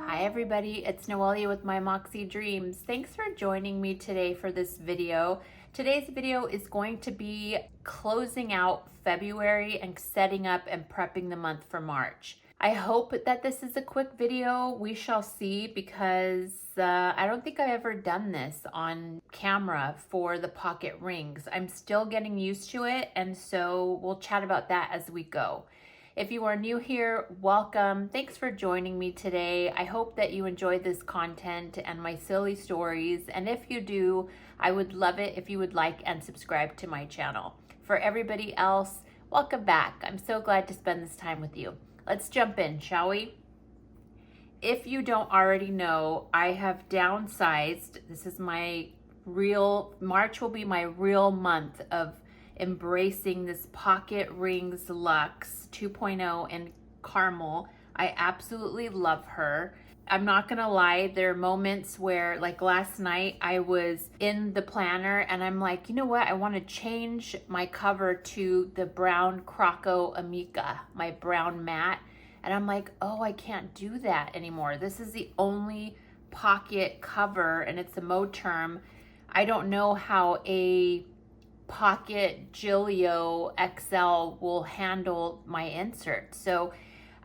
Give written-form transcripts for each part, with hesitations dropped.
Hi everybody, it's Noelia with my Moxie Dreams. Thanks for joining me today for this video. Today's video is going to be closing out February and setting up and prepping the month for March. I hope that this is a quick video. We shall see, because I don't think I've ever done this on camera for the pocket rings. I'm still getting used to it, and so we'll chat about that as we go. If you are new here, welcome. Thanks for joining me today. I hope that you enjoyed this content and my silly stories. And if you do, I would love it if you would like and subscribe to my channel. For everybody else, welcome back. I'm so glad to spend this time with you. Let's jump in, shall we? If you don't already know, I have downsized. This is my real, March will be my real month of embracing this Pocket Rings Luxe 2.0 and CARMEL. I absolutely love her. I'm not gonna lie, there are moments where, like last night, I was in the planner and I'm like, you know what, I wanna change my cover to the brown Croco Amica, my brown matte. And I'm like, oh, I can't do that anymore. This is the only pocket cover and it's a Moterm. I don't know how a Pocket Gilio XL will handle my insert. So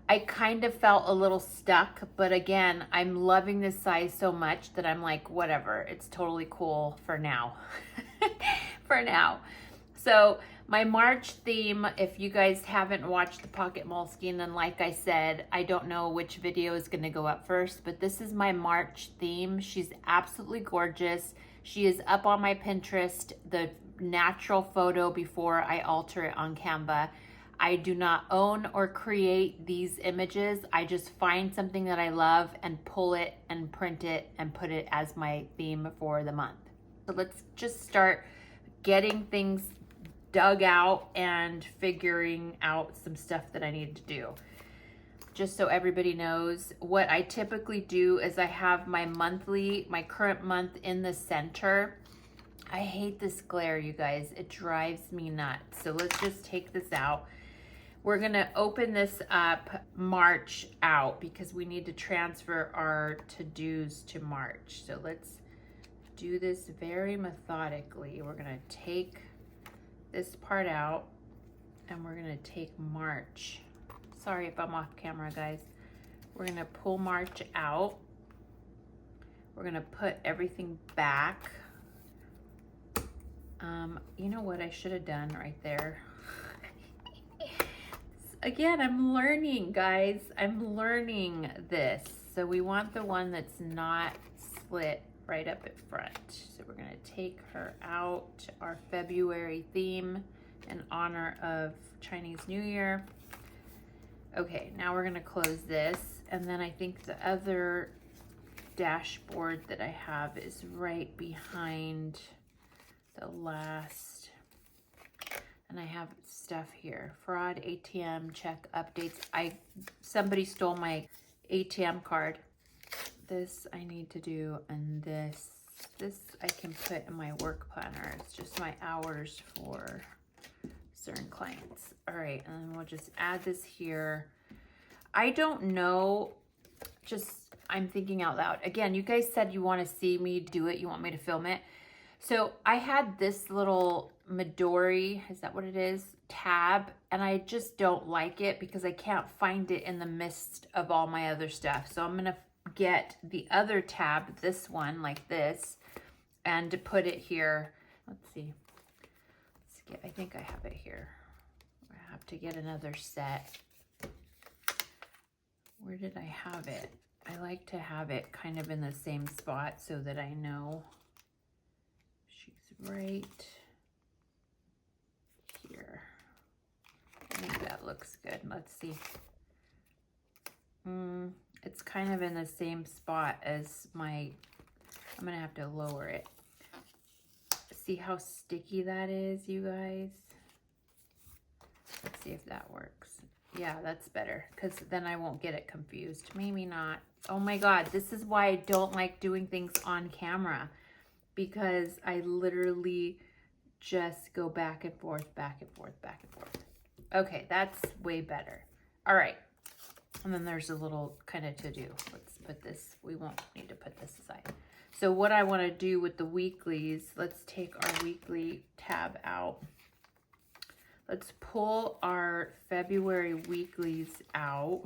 I kind of felt a little stuck, but again, I'm loving this size so much that I'm like, whatever, it's totally cool for now. For now. So my March theme, if you guys haven't watched the Pocket Moleskine, then like I said, I don't know which video is going to go up first, but this is my March theme. She's absolutely gorgeous. She is up on my Pinterest, the natural photo before I alter it on Canva. I do not own or create these images. I just find something that I love and pull it and print it and put it as my theme for the month. So let's just start getting things dug out and figuring out some stuff that I need to do. Just so everybody knows, what I typically do is I have my monthly, my current month in the center. I hate this glare, you guys. It drives me nuts. So let's just take this out. We're gonna open this up March out because we need to transfer our to-dos to March. So let's do this very methodically. We're gonna take this part out and we're gonna take March. Sorry if I'm off camera, guys. We're gonna pull March out. We're gonna put everything back. You know what I should have done right there? Again, I'm learning, guys. I'm learning this. So we want the one that's not slit right up at front. So we're gonna take her out, our February theme in honor of Chinese New Year. Okay, now we're gonna close this. And then I think the other dashboard that I have is right behind the last, and I have stuff here. Fraud, ATM, check, updates. Somebody stole my ATM card. This I need to do, and this I can put in my work planner. It's just my hours for certain clients. All right, and then we'll just add this here. I don't know, just I'm thinking out loud. Again, you guys said you want to see me do it. You want me to film it. So I had this little Midori, is that what it is, tab, and I just don't like it because I can't find it in the midst of all my other stuff. So I'm gonna get the other tab, this one, like this, and to put it here. Let's see. I think I have it here. I have to get another set. Where did I have it? I like to have it kind of in the same spot so that I know she's right here. I think that looks good. Let's see. It's kind of in the same spot as my, I'm gonna have to lower it. See how sticky that is, you guys? Let's see if that works. Yeah, that's better, because then I won't get it confused. Maybe not. Oh my God, this is why I don't like doing things on camera, because I literally just go back and forth, back and forth, back and forth. Okay, that's way better. All right, And then there's a little kind of to-do. Let's put this, we won't need to put this aside. So what I want to do with the weeklies, let's take our weekly tab out. Let's pull our February weeklies out.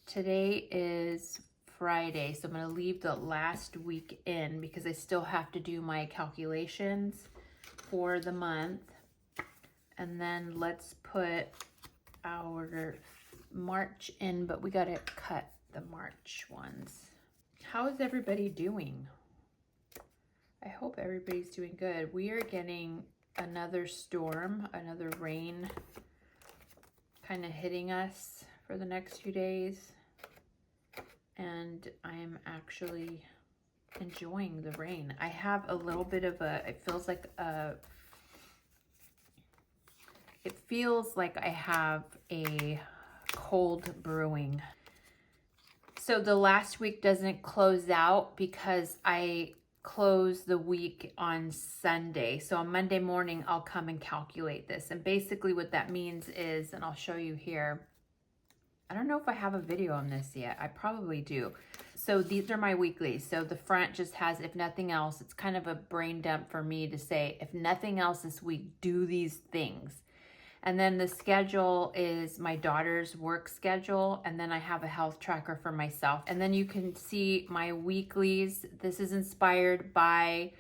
Today is Friday, so I'm going to leave the last week in because I still have to do my calculations for the month. And then let's put our March in, but we got to cut the March ones. How is everybody doing? I hope everybody's doing good. We are getting another storm, another rain kind of hitting us for the next few days. And I'm actually enjoying the rain. I have a little bit of a, it feels like I have a cold brewing. So the last week doesn't close out because I close the week on Sunday. So on Monday morning, I'll come and calculate this. And basically what that means is, and I'll show you here, I don't know if I have a video on this yet. I probably do. So these are my weeklies. So the front just has, if nothing else, it's kind of a brain dump for me to say, if nothing else this week, do these things. And then the schedule is my daughter's work schedule. And then I have a health tracker for myself. And then you can see my weeklies. This is inspired by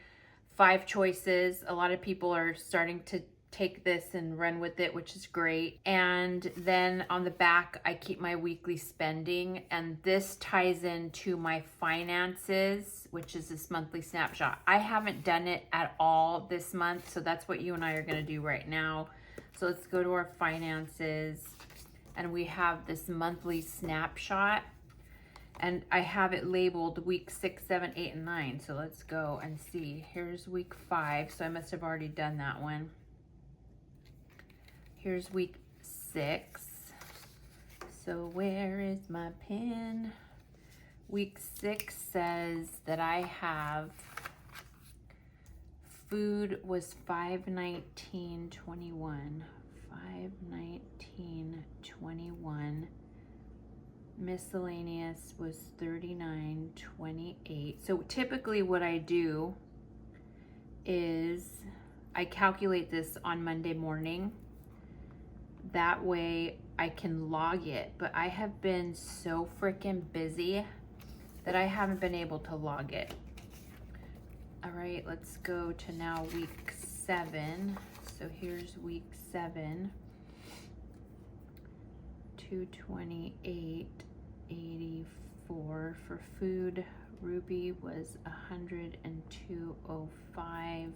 5 choices. A lot of people are starting to take this and run with it, which is great. And then on the back, I keep my weekly spending. And this ties into my finances, which is this monthly snapshot. I haven't done it at all this month. So that's what you and I are going to do right now. So let's go to our finances, and we have this monthly snapshot, and I have it labeled week 6, 7, 8, and 9. So let's go and see. Here's week 5. So I must have already done that one. Here's week 6. So where is my pen? Week 6 says that I have food was $5.19.21. $5.19.21. Miscellaneous was $39.28. So typically what I do is I calculate this on Monday morning. That way I can log it. But I have been so freaking busy that I haven't been able to log it. All right, let's go to now week 7. So here's week 7. 228.84 for food. Ruby was 102.05,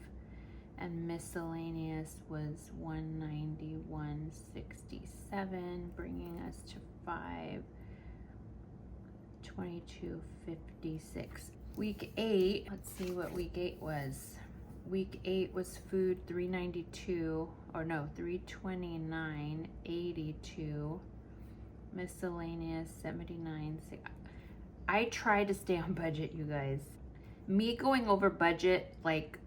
and miscellaneous was 191.67, bringing us to 522.56. Week 8, let's see what week 8 was. Week 8 was food 392, or no, 329.82. Miscellaneous 79. I try to stay on budget, you guys. Me going over budget like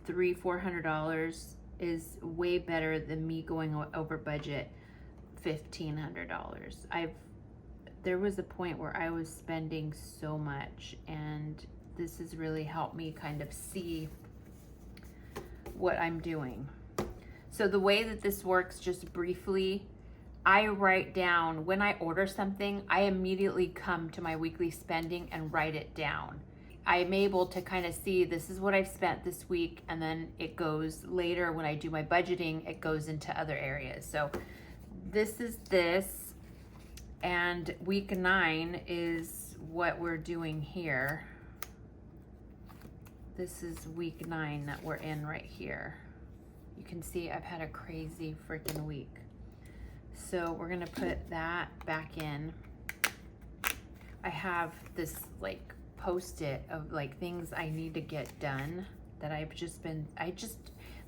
$300-400 is way better than me going over budget $1,500. There was a point where I was spending so much, and this has really helped me kind of see what I'm doing. So the way that this works, just briefly, I write down when I order something, I immediately come to my weekly spending and write it down. I'm able to kind of see this is what I've spent this week, and then it goes later when I do my budgeting, it goes into other areas. So this is this, and week 9 is what we're doing here. This is week 9 that we're in right here. You can see I've had a crazy freaking week. So we're gonna put that back in. I have this like post-it of like things I need to get done that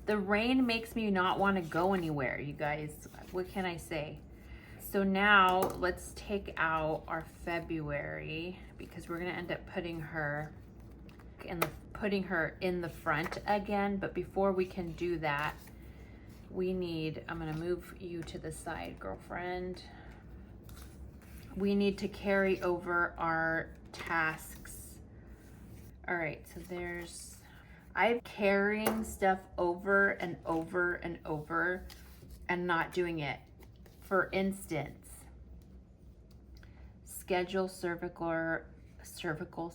the rain makes me not want to go anywhere, you guys. What can I say? So now let's take out our February, because we're gonna end up putting her in the front again. But before we can do that, I'm gonna move you to the side, girlfriend. we need to carry over our tasks. All right, so I'm carrying stuff over and over and over and not doing it. For instance, schedule cervical,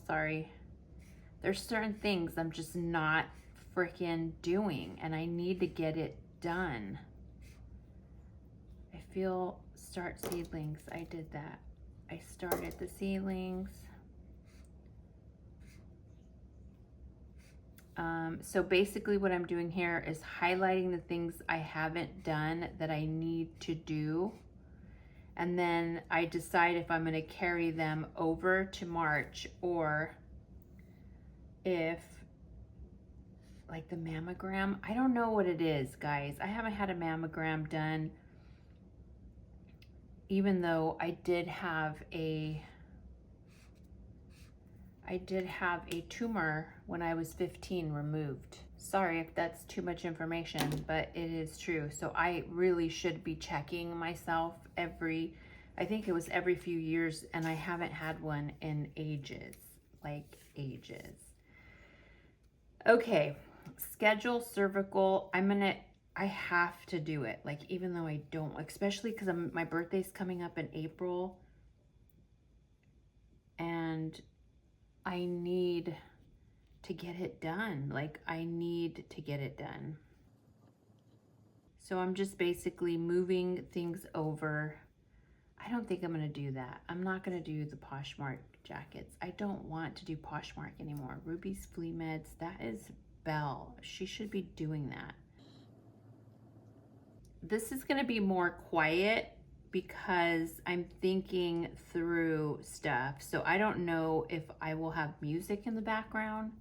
sorry. There's certain things I'm just not freaking doing, and I need to get it done. I feel start seedlings. I did that. I started the seedlings. So basically what I'm doing here is highlighting the things I haven't done that I need to do. And then I decide if I'm going to carry them over to March, or if, like the mammogram, I don't know what it is, guys. I haven't had a mammogram done, even though I did have a tumor when I was 15 removed. Sorry if that's too much information, but it is true. So I really should be checking myself I think it was every few years, and I haven't had one in ages, like ages. Okay, schedule cervical. I have to do it, like, even though I don't, especially because my birthday's coming up in April, and I need to get it done. Like, I need to get it done. So I'm just basically moving things over. I don't think I'm gonna do that. I'm not gonna do the Poshmark jackets. I don't want to do Poshmark anymore. Ruby's Flea Meds, that is Belle. She should be doing that. This is gonna be more quiet because I'm thinking through stuff. So I don't know if I will have music in the background,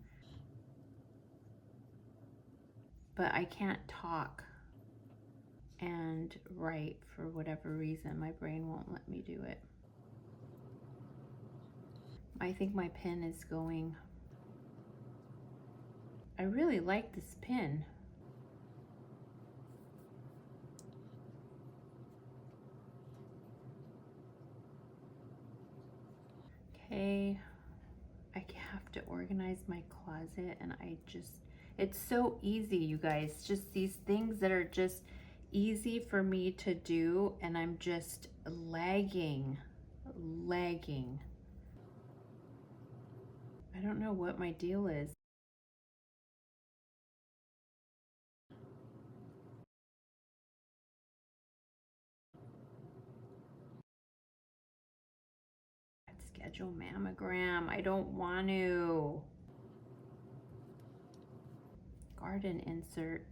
but I can't talk and write for whatever reason. My brain won't let me do it. I think my pen is going. I really like this pen. Okay, I have to organize my closet, and it's so easy, you guys. Just these things that are just easy for me to do, and I'm just lagging. I don't know what my deal is. Schedule mammogram. I don't want to. Garden insert.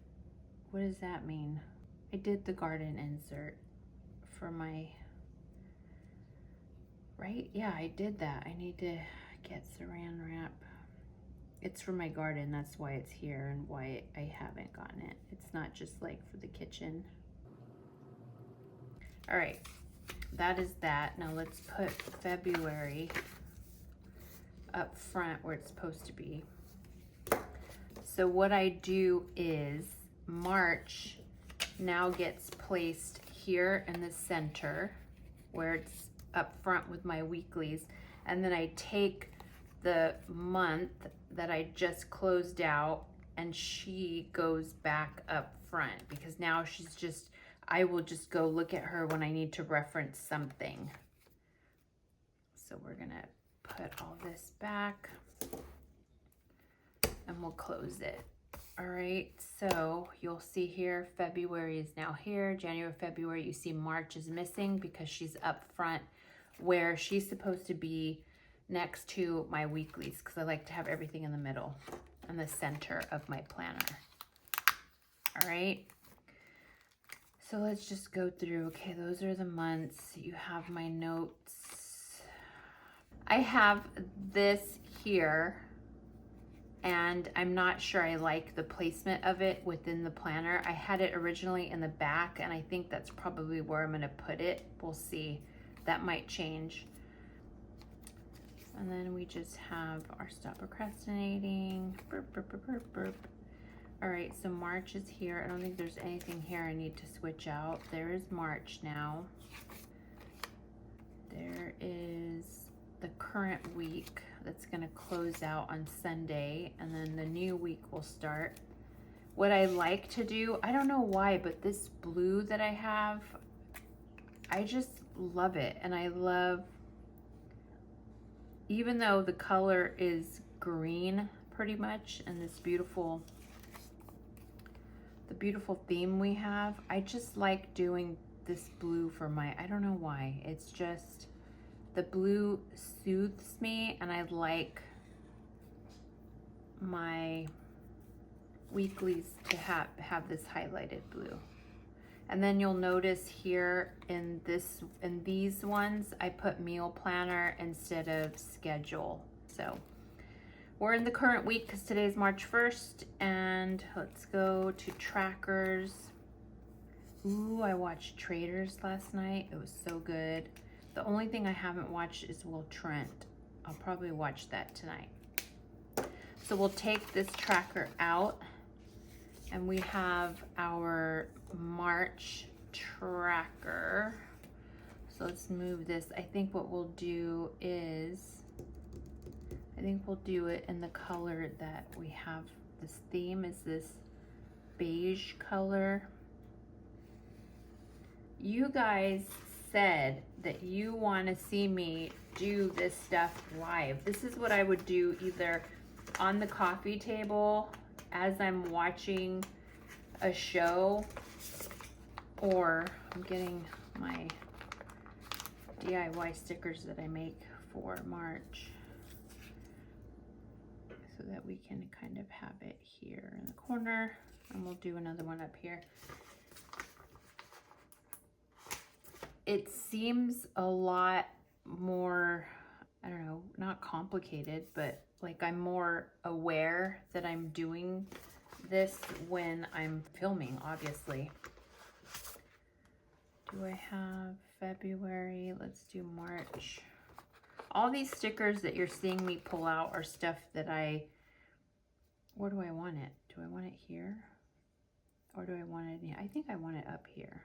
What does that mean? I did the garden insert for my, right? Yeah, I did that. I need to get saran wrap. It's for my garden. That's why it's here and why I haven't gotten it. It's not just like for the kitchen. All right, that is that. Now let's put February up front where it's supposed to be. So what I do is March now gets placed here in the center where it's up front with my weeklies, and then I take the month that I just closed out and she goes back up front, because now she's just, I will just go look at her when I need to reference something. So we're gonna put all this back and we'll close it. All right, so you'll see here, February is now here. January, February, you see March is missing because she's up front where she's supposed to be next to my weeklies, because I like to have everything in the middle and the center of my planner. All right, so let's just go through. Okay, those are the months. You have my notes. I have this here, and I'm not sure I like the placement of it within the planner. I had it originally in the back, and I think that's probably where I'm gonna put it. We'll see. That might change. And then we just have our stop procrastinating. Burp, burp, burp, burp, burp. All right, so March is here. I don't think there's anything here I need to switch out. There is March now. there is the current week that's gonna close out on Sunday, and then the new week will start. What I like to do, I don't know why, but this blue that I have, I just love it. And I love, even though the color is green pretty much, and this beautiful, the beautiful theme we have, I just like doing this blue for my, I don't know why, it's just, the blue soothes me, and I like my weeklies to have this highlighted blue. And then you'll notice here in these ones, I put meal planner instead of schedule. So we're in the current week because today's March 1st, and let's go to trackers. Ooh, I watched Traders last night. It was so good. The only thing I haven't watched is Will Trent. I'll probably watch that tonight. So we'll take this tracker out, and we have our March tracker. So let's move this. I think what we'll do is, I think we'll do it in the color that we have. This theme is this beige color. You guys said that you want to see me do this stuff live. This is what I would do either on the coffee table as I'm watching a show, or I'm getting my DIY stickers that I make for March so that we can kind of have it here in the corner, and we'll do another one up here. It seems a lot more, I don't know, not complicated, but like I'm more aware that I'm doing this when I'm filming, obviously. Do I have February? Let's do March. All these stickers that you're seeing me pull out are stuff that where do I want it? Do I want it here? Or do I want it in, I think I want it up here.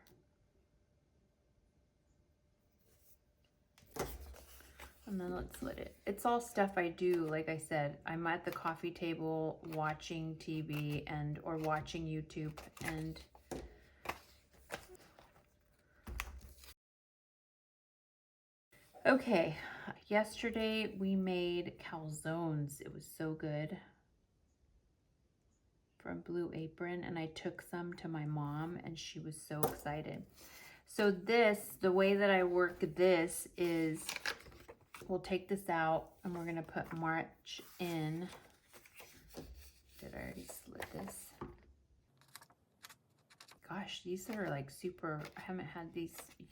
And then let's let it, it's all stuff I do. Like I said, I'm at the coffee table watching TV or watching YouTube, and okay, yesterday we made calzones. It was so good from Blue Apron, and I took some to my mom and she was so excited. So this, the way that I work this is, we'll take this out and we're gonna put March in. Did I already slit this? Gosh, these are like super, I haven't had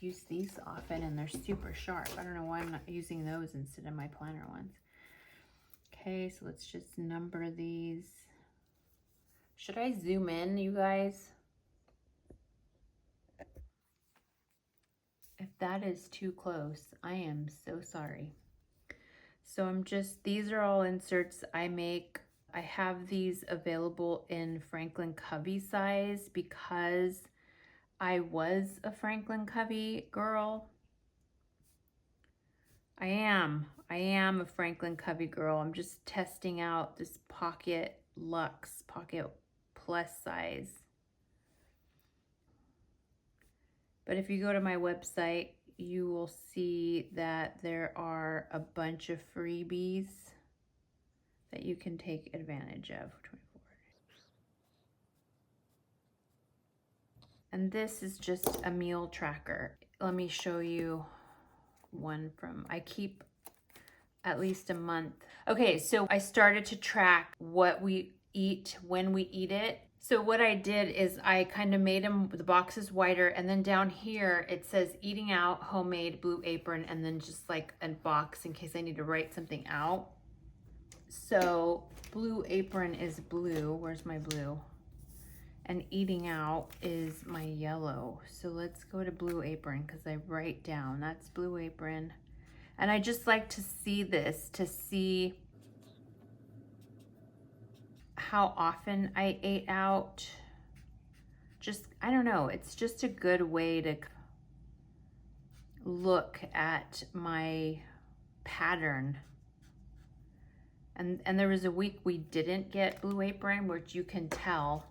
used these often, and they're super sharp. I don't know why I'm not using those instead of my planner ones. Okay, so let's just number these. Should I zoom in, you guys? If that is too close, I am so sorry. So I'm just, these are all inserts I make. I have these available in Franklin Covey size because I was a Franklin Covey girl. I am a Franklin Covey girl. I'm just testing out this Pocket Luxe, Pocket Plus size. But if you go to my website, you will see that there are a bunch of freebies that you can take advantage of. 24. And this is just a meal tracker. Let me show you one from, I keep at least a month. Okay, so I started to track what we eat, when we eat it. So what I did is I kind of made them, the boxes wider, and then down here it says eating out, homemade, Blue Apron, and then just like a box in case I need to write something out. So Blue Apron is blue. Where's my blue? And eating out is my yellow. So let's go to Blue Apron because I write down, that's Blue Apron. And I just like to see this, to see how often I ate out. Just, I don't know, it's just a good way to look at my pattern. And there was a week we didn't get Blue Apron, which you can tell.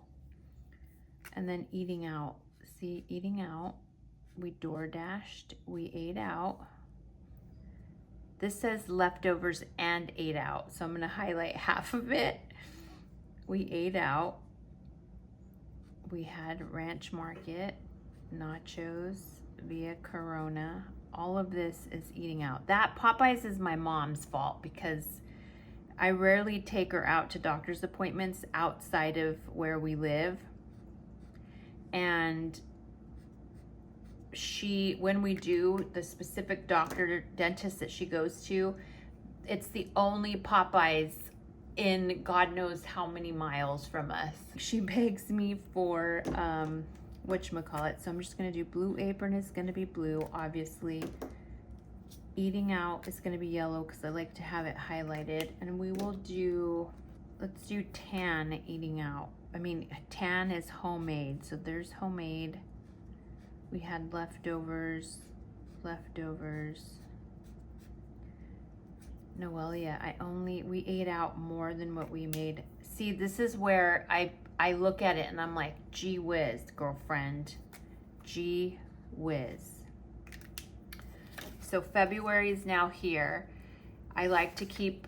And then eating out. See, eating out. We door dashed. We ate out. This says leftovers and ate out. So I'm going to highlight half of it. We ate out. We had Ranch Market, nachos, via Corona. All of this is eating out. That Popeyes is my mom's fault because I rarely take her out to doctor's appointments outside of where we live. And when we do, the specific doctor, dentist that she goes to, it's the only Popeyes in God knows how many miles from us. She begs me for, whatchamacallit. So I'm just gonna do Blue Apron is gonna be blue, obviously. Eating out is gonna be yellow because I like to have it highlighted. And we will do, let's do tan eating out. I mean, tan is homemade, so there's homemade. We had leftovers. Noelia, we ate out more than what we made. See, this is where I look at it and I'm like, gee whiz, girlfriend, gee whiz. So February is now here. I like to keep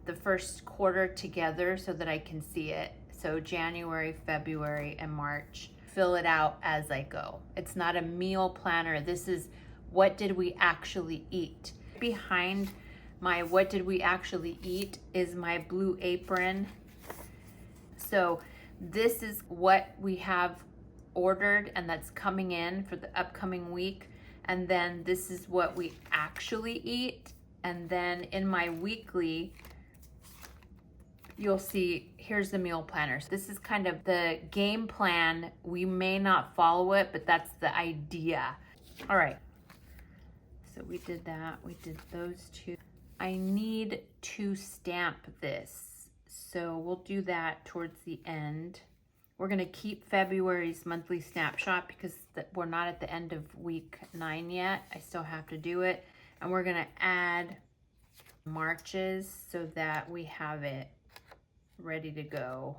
the first quarter together so that I can see it. So January, February, and March, fill it out as I go. It's not a meal planner. This is what did we actually eat. Behind my what did we actually eat is my Blue Apron. So this is what we have ordered and that's coming in for the upcoming week. And then this is what we actually eat. And then in my weekly, you'll see, here's the meal planner. So this is kind of the game plan. We may not follow it, but that's the idea. All right. So we did that. We did those two. I need to stamp this. So we'll do that towards the end. We're gonna keep February's monthly snapshot because we're not at the end of week 9 yet. I still have to do it. And we're gonna add March's so that we have it ready to go.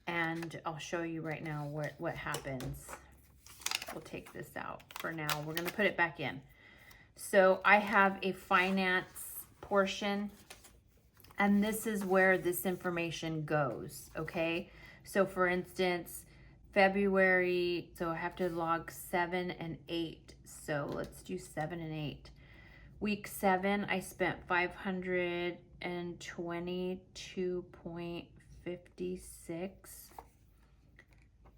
And I'll show you right now what happens. We'll take this out for now. We're gonna put it back in. So I have a finance portion, and this is where this information goes, okay? So for instance, February, so I have to log 7 and 8. So let's do 7 and 8. Week 7, I spent 522.56.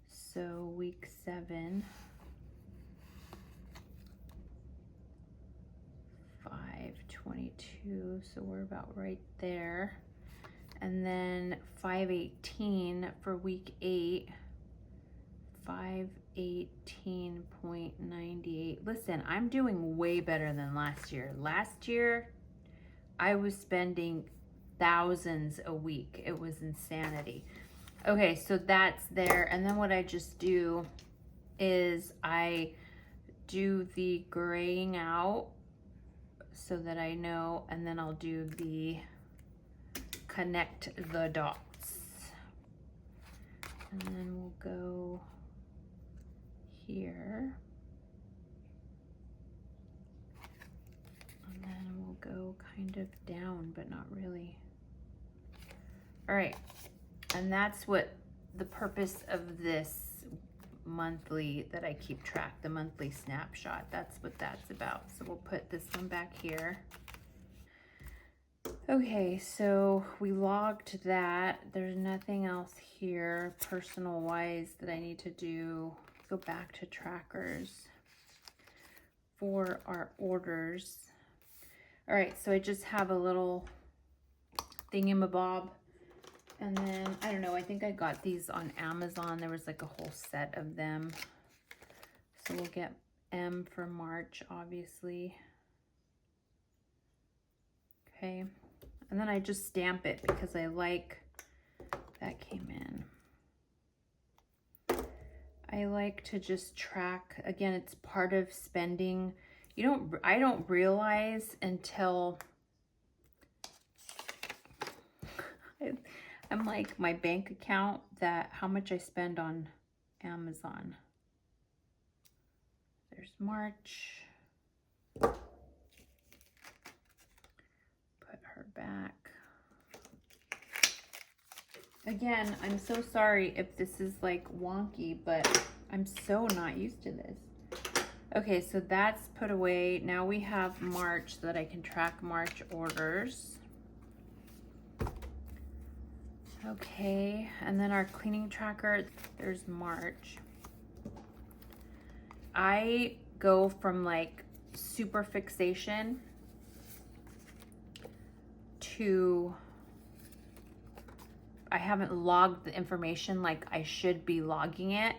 So week 7, 522, so we're about right there. And then 518 for week 8, 518.98. Listen, I'm doing way better than last year. Last year, I was spending thousands a week. It was insanity. Okay, so that's there. And then what I just do is I do the graying out so that I know, and then I'll do the connect the dots. And then we'll go here. And then we'll go kind of down, but not really. All right, and that's what the purpose of this monthly that I keep track, the monthly snapshot, that's what that's about. So we'll put this one back here. Okay, so we logged that. There's nothing else here personal wise that I need to do. Go back to trackers for our orders. All right, so I just have a little thingamabob. And then, I don't know, I think I got these on Amazon. There was like a whole set of them. So we'll get M for March, obviously. Okay. And then I just stamp it because I like, that came in. I I like to just track, again, it's part of spending. I don't realize until I'm like my bank account that how much I spend on Amazon. There's March. Put her back. Again, I'm so sorry if this is like wonky, but I'm so not used to this. Okay, so that's put away. Now we have March so that I can track March orders. Okay, and then our cleaning tracker, there's March. I go from like super fixation to I haven't logged the information like I should be logging it.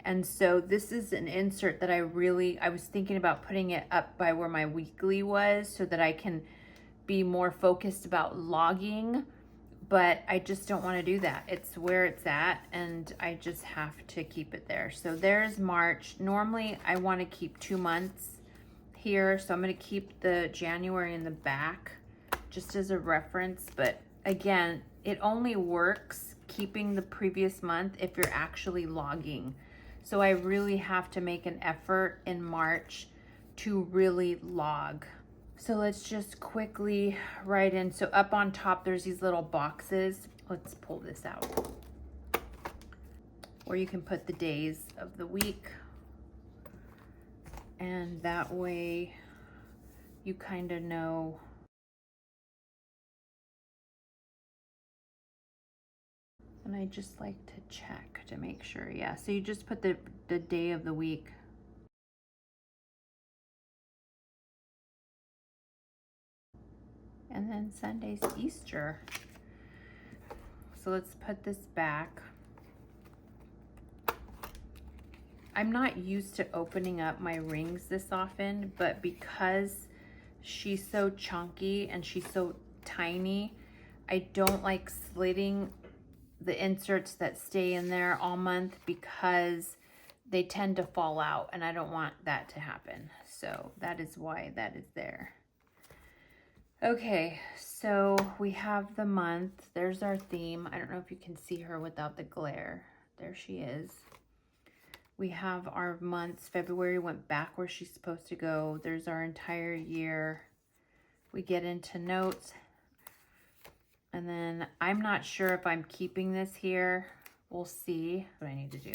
And so this is an insert that I was thinking about putting it up by where my weekly was so that I can be more focused about logging, but I just don't want to do that. It's where it's at and I just have to keep it there. So there's March. Normally I want to keep 2 months here, so I'm going to keep the January in the back just as a reference, but again, it only works keeping the previous month if you're actually logging. So I really have to make an effort in March to really log. So let's just quickly write in. So up on top, there's these little boxes. Let's pull this out. Or you can put the days of the week. And that way you kind of know. And I just like to check to make sure. Yeah, so you just put the day of the week. And then Sunday's Easter. So let's put this back. I'm not used to opening up my rings this often, but because she's so chunky and she's so tiny, I don't like slitting the inserts that stay in there all month because they tend to fall out and I don't want that to happen. So that is why that is there. Okay, so we have the month. There's our theme. I don't know if you can see her without the glare. There she is. We have our months. February went back where she's supposed to go. There's our entire year. We get into notes. And then I'm not sure if I'm keeping this here. We'll see what I need to do.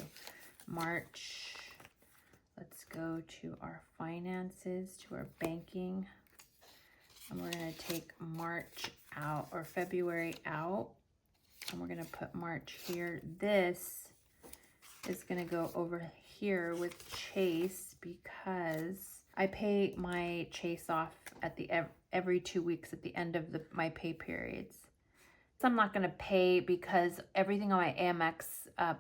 March. Let's go to our finances, to our banking. And we're going to take March out, or February out. And we're going to put March here. This is going to go over here with Chase because I pay my Chase off at the every 2 weeks at the end of my pay periods. So I'm not going to pay because everything on my Amex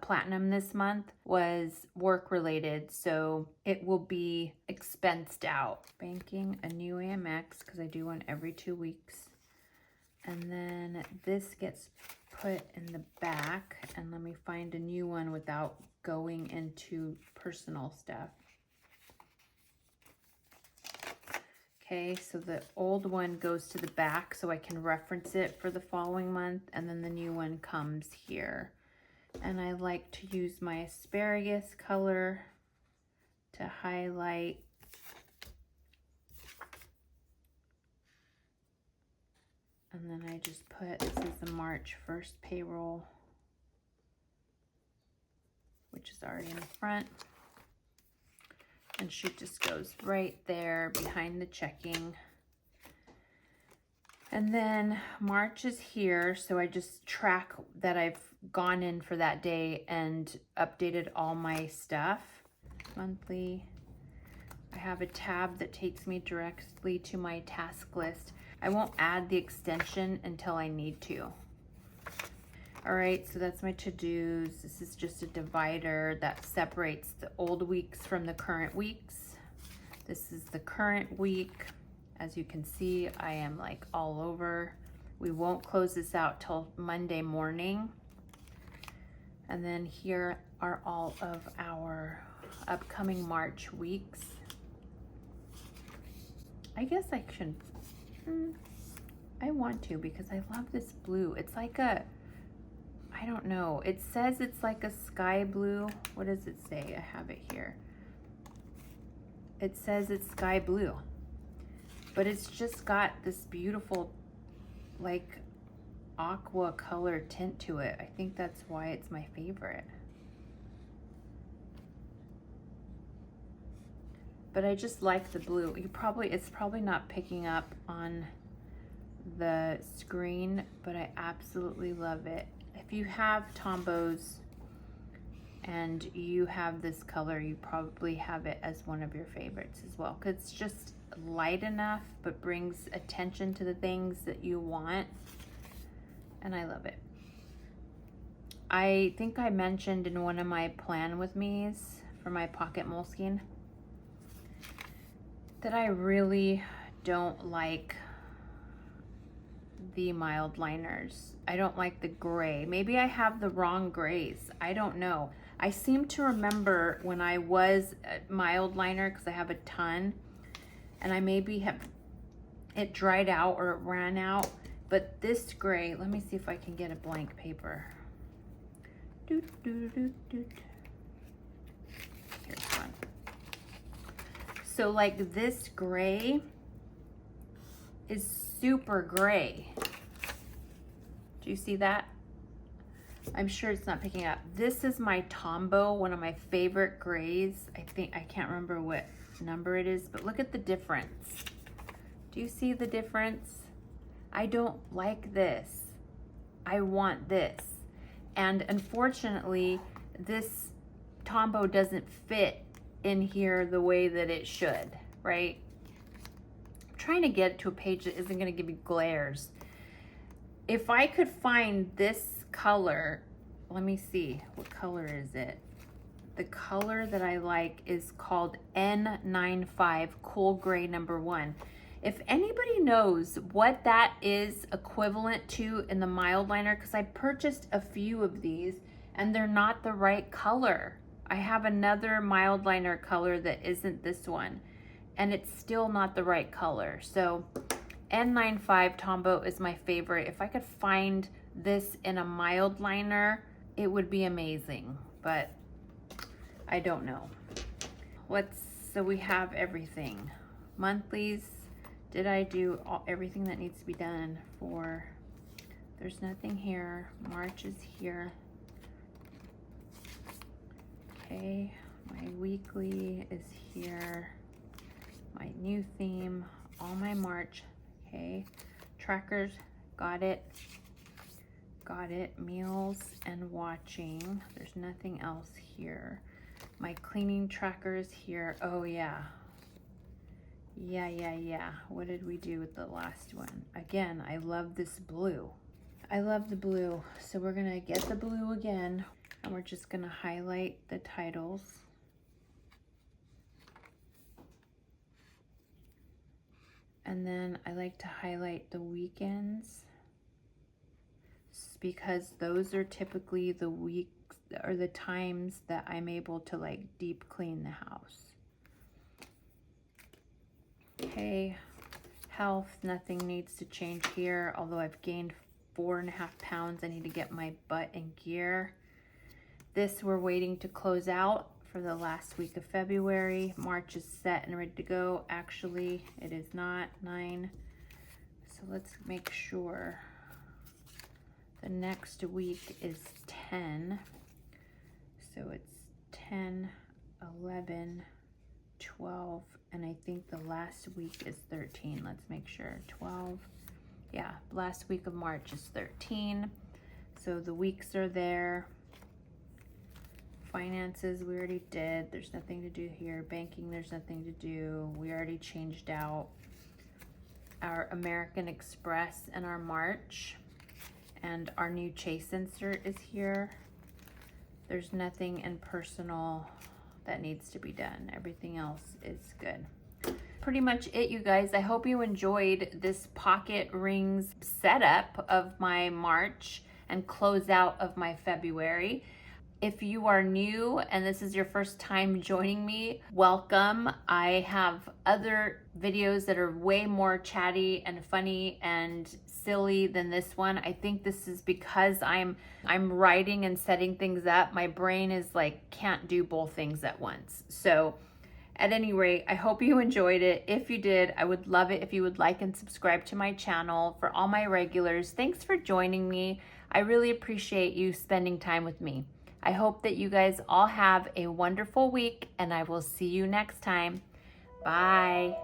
Platinum this month was work related, so it will be expensed out. Banking, a new Amex because I do one every 2 weeks. And then this gets put in the back, and let me find a new one without going into personal stuff. Okay, so the old one goes to the back so I can reference it for the following month, and then the new one comes here. And I like to use my asparagus color to highlight. And then I just put, this is the March 1st payroll, which is already in the front. And she just goes right there behind the checking. And then March is here, so I just track that I've gone in for that day and updated all my stuff. Monthly. I have a tab that takes me directly to my task list. I won't add the extension until I need to. All right, so that's my to-dos. This is just a divider that separates the old weeks from the current weeks. This is the current week. As you can see, I am like all over. We won't close this out till Monday morning. And then here are all of our upcoming March weeks. I guess I should, I want to because I love this blue. It's like a, I don't know. It says it's like a sky blue. What does it say? I have it here. It says it's sky blue, but it's just got this beautiful like aqua color tint to it. I think that's why it's my favorite. But I just like the blue. It's probably not picking up on the screen, but I absolutely love it. If you have Tombos and you have this color, you probably have it as one of your favorites as well, because it's just light enough but brings attention to the things that you want, and I love it. I think I mentioned in one of my plan with me's for my pocket moleskin that I really don't like the mild liners. I don't like the gray. Maybe I have the wrong grays. I don't know. I seem to remember when I was a mild liner, because I have a ton, and I maybe have it dried out or it ran out, but this gray, let me see if I can get a blank paper. Here's one. So like this gray is super gray. Do you see that? I'm sure it's not picking up. This is my Tombow, one of my favorite grays. I can't remember what number it is, but look at the difference. Do you see the difference? I don't like this. I want this. And unfortunately, this Tombow doesn't fit in here the way that it should, right? I'm trying to get to a page that isn't gonna give me glares. If I could find this color, let me see, what color is it? The color that I like is called N95 Cool Gray #1. If anybody knows what that is equivalent to in the mild liner, because I purchased a few of these and they're not the right color. I have another mild liner color that isn't this one, and it's still not the right color. So N95 Tombow is my favorite. If I could find this in a mild liner, it would be amazing, but I don't know. So we have everything. Monthlies, did I do everything that needs to be done for, there's nothing here. March is here. Okay, my weekly is here. My new theme, all my March. Okay, trackers, got it. Got it. Meals and watching. There's nothing else here. My cleaning trackers here. Oh yeah. Yeah. What did we do with the last one? Again, I love this blue. I love the blue. So we're gonna get the blue again, and we're just gonna highlight the titles. And then I like to highlight the weekends, because those are typically the weeks or the times that I'm able to like deep clean the house. Okay, health, nothing needs to change here, although I've gained 4.5 pounds. I need to get my butt in gear. This we're waiting to close out for the last week of February. March is set and ready to go. Actually, it is not 9. So let's make sure. The next week is 10. So it's 10, 11, 12, and I think the last week is 13. Let's make sure. 12. Yeah, last week of March is 13. So the weeks are there. Finances, we already did. There's nothing to do here. Banking, there's nothing to do. We already changed out our American Express and our March. And our new chase insert is here. There's nothing in personal that needs to be done. Everything else is good. Pretty much it, you guys. I hope you enjoyed this pocket rings setup of my March and close out of my February. If you are new and this is your first time joining me, welcome. I have other videos that are way more chatty and funny and silly than this one. I think this is because I'm writing and setting things up. My brain is like, can't do both things at once. So at any rate, I hope you enjoyed it. If you did, I would love it if you would like and subscribe to my channel. For all my regulars, thanks for joining me. I really appreciate you spending time with me. I hope that you guys all have a wonderful week, and I will see you next time. Bye.